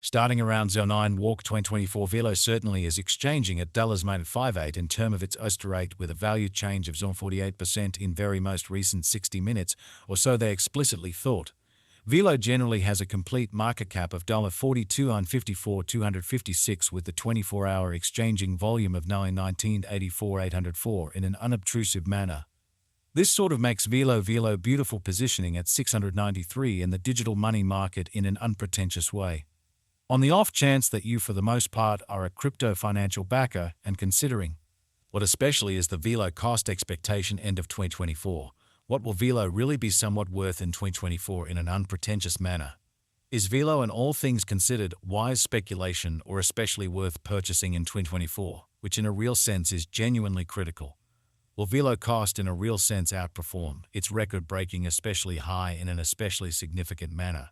Starting around 09 walk 2024, Velo certainly is exchanging at $-58 in term of its Oyster rate with a value change of 48% in very most recent 60 minutes, or so they explicitly thought. Velo generally has a complete market cap of $42.54 with the 24-hour exchanging volume of 19,84,804 in an unobtrusive manner. This sort of makes Velo beautiful positioning at 693 in the digital money market in an unpretentious way. On the off chance that you for the most part are a crypto financial backer and considering what especially is the Velo cost expectation end of 2024, what will Velo really be somewhat worth in 2024 in an unpretentious manner? Is Velo in all things considered wise speculation or especially worth purchasing in 2024, which in a real sense is genuinely critical? Will Velo cost in a real sense outperform its record-breaking especially high in an especially significant manner?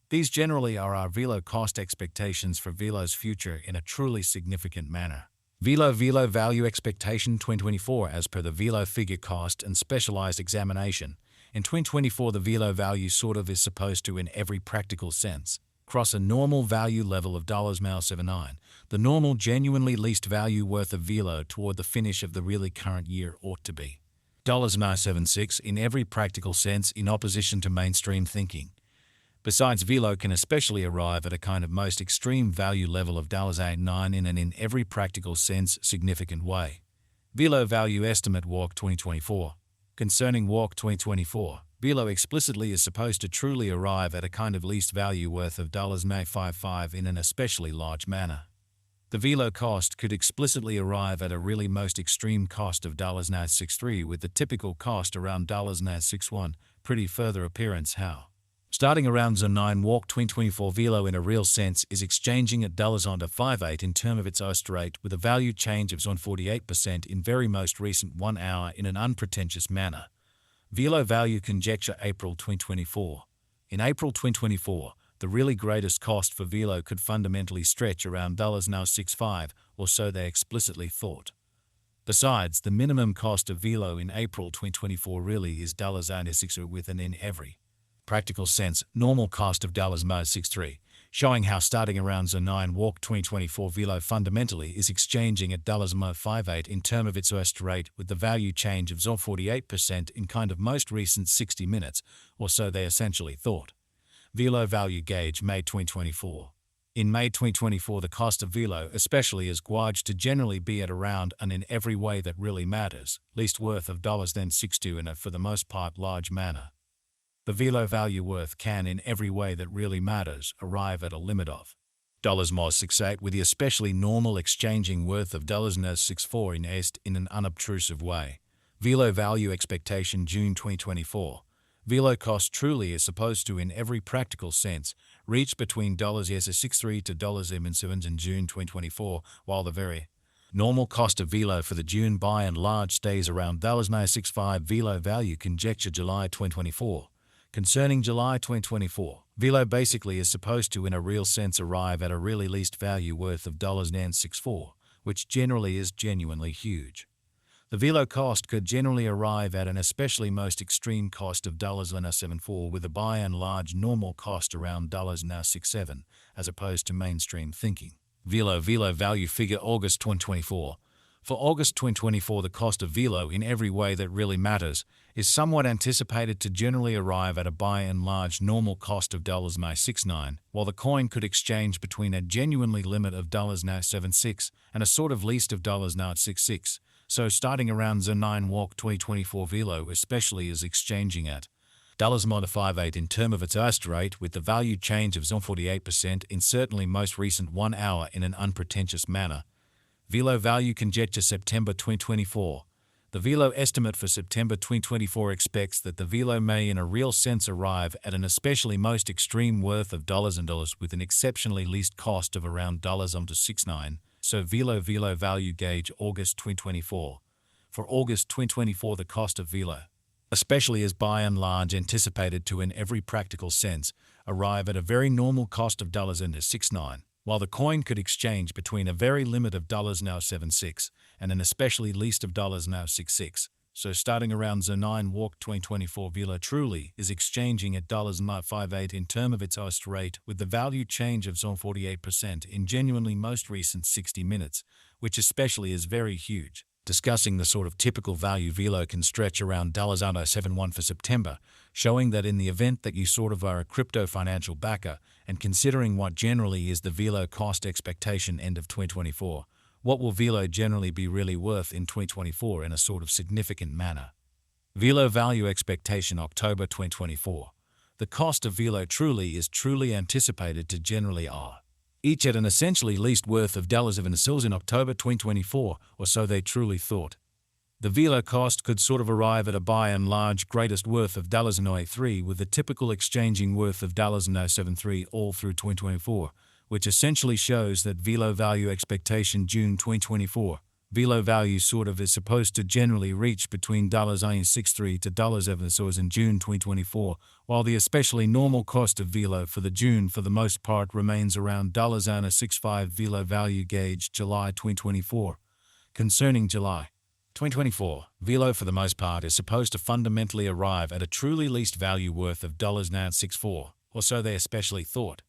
These generally are our Velo cost expectations for Velo's future in a truly significant manner. Velo value expectation 2024 as per the Velo figure cost and specialized examination. In 2024 the Velo value sort of is supposed to in every practical sense cross a normal value level of $79, the normal genuinely least value worth of Velo toward the finish of the really current year ought to be $9.76 in every practical sense in opposition to mainstream thinking. Besides, Velo can especially arrive at a kind of most extreme value level of $8.9 in an in every practical sense significant way. Velo value estimate walk 2024. Concerning walk 2024, Velo explicitly is supposed to truly arrive at a kind of least value worth of $0.55 in an especially large manner. The Velo cost could explicitly arrive at a really most extreme cost of $0.63 with the typical cost around $0.61, pretty further appearance how. Starting around 09 walk 2024 Velo in a real sense is exchanging at $58 in term of its Oyster rate with a value change of 48% in very most recent 1 hour in an unpretentious manner. Velo value conjecture April 2024. In April 2024, the really greatest cost for Velo could fundamentally stretch around $65 or so they explicitly thought. Besides, the minimum cost of Velo in April 2024 really is $96 with an in every practical sense, normal cost of $63, showing how starting around 09 walk 2024 Velo fundamentally is exchanging at $58 in term of its Oyster rate with the value change of 48% in kind of most recent 60 minutes, or so they essentially thought. Velo value gauge May 2024. In May 2024 the cost of Velo especially is gauged to generally be at around and in every way that really matters, least worth of $62 in a for the most part large manner. The Velo value worth can in every way that really matters arrive at a limit of $68 with the especially normal exchanging worth of $64 in an unobtrusive way. Velo value expectation June 2024. Velo cost truly is supposed to in every practical sense reach between $63 to $7 in June 2024, while the very normal cost of Velo for the June by and large stays around $965. Velo value conjecture July 2024. Concerning July 2024, Velo basically is supposed to in a real sense arrive at a really least value worth of $964, which generally is genuinely huge. The Velo cost could generally arrive at an especially most extreme cost of $974 with a by and large normal cost around $967 as opposed to mainstream thinking. Velo value figure August 2024. For August 2024 the cost of Velo in every way that really matters is somewhat anticipated to generally arrive at a by and large normal cost of $69, while the coin could exchange between a genuinely limit of $76 and a sort of least of $66. So starting around 09 walk 2024 Velo especially is exchanging at $58 in term of its Oyster rate with the value change of 48% in certainly most recent 1 hour in an unpretentious manner. Velo value conjecture September 2024. The Velo estimate for September 2024 expects that the Velo may in a real sense arrive at an especially most extreme worth of $and with an exceptionally least cost of around $69. So Velo value gauge August 2024. For August 2024 the cost of Velo, especially is by and large anticipated to in every practical sense arrive at a very normal cost of $69. While the coin could exchange between a very limit of $76 and an especially least of $66, So starting around Z9 Walk 2024, Velo truly is exchanging at $0.58 in term of its host rate, with the value change of 48% in genuinely most recent 60 minutes, which especially is very huge. Discussing the sort of typical value Velo can stretch around $0.71 for September, showing that in the event that you sort of are a crypto financial backer, and considering what generally is the Velo cost expectation end of 2024, what will Velo generally be really worth in 2024 in a sort of significant manner? Velo value expectation October 2024. The cost of Velo truly is anticipated to generally are each at an essentially least worth of $0.07 in October 2024, or so they truly thought. The Velo cost could sort of arrive at a by and large greatest worth of $0.03, with the typical exchanging worth of $0.73 all through 2024, which essentially shows that Velo value expectation June 2024. Velo value sort of is supposed to generally reach between $0.63 to $0.07 in June 2024, while the especially normal cost of Velo for the June for the most part remains around $0.65 Velo value gauge July 2024. Concerning July 2024, Velo for the most part is supposed to fundamentally arrive at a truly least value worth of $0.64, or so they especially thought.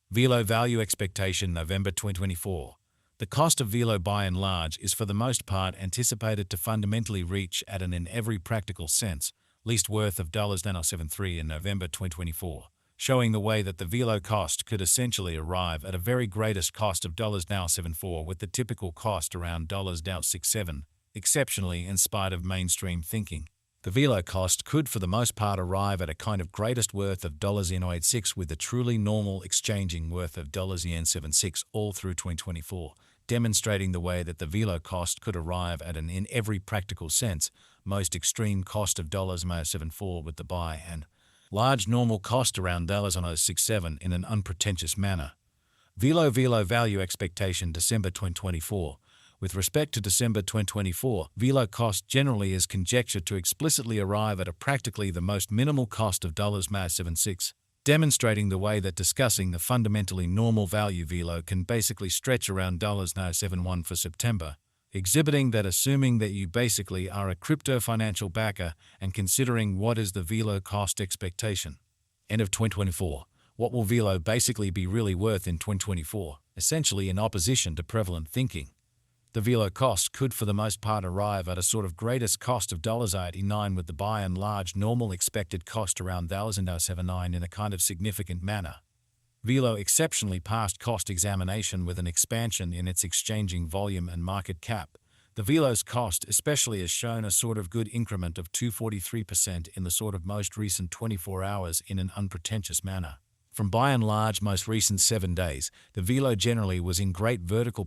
Velo value expectation November 2024. The cost of Velo by and large is for the most part anticipated to fundamentally reach at an in every practical sense least worth of $0.73 in November 2024, showing the way that the Velo cost could essentially arrive at a very greatest cost of $0.74, with the typical cost around $0.67, exceptionally in spite of mainstream thinking. The Velo cost could for the most part arrive at a kind of greatest worth of $0.86, with the truly normal exchanging worth of $0.76 all through 2024, demonstrating the way that the Velo cost could arrive at an in every practical sense most extreme cost of $0.74, with the by and large normal cost around $0.67 in an unpretentious manner. Velo value expectation December 2024. With respect to December 2024, Velo cost generally is conjectured to explicitly arrive at a practically the most minimal cost of $0.76, demonstrating the way that discussing the fundamentally normal value Velo can basically stretch around $0.71 for September, exhibiting that assuming that you basically are a crypto financial backer and considering what is the Velo cost expectation. End of 2024. What will Velo basically be really worth in 2024, essentially in opposition to prevalent thinking? The Velo cost could for the most part arrive at a sort of greatest cost of $0.89, with the by and large normal expected cost around $0.79 in a kind of significant manner. Velo exceptionally passed cost examination with an expansion in its exchanging volume and market cap. The Velo's cost especially has shown a sort of good increment of 243% in the sort of most recent 24 hours in an unpretentious manner. From by and large most recent 7 days, the Velo generally was in great vertical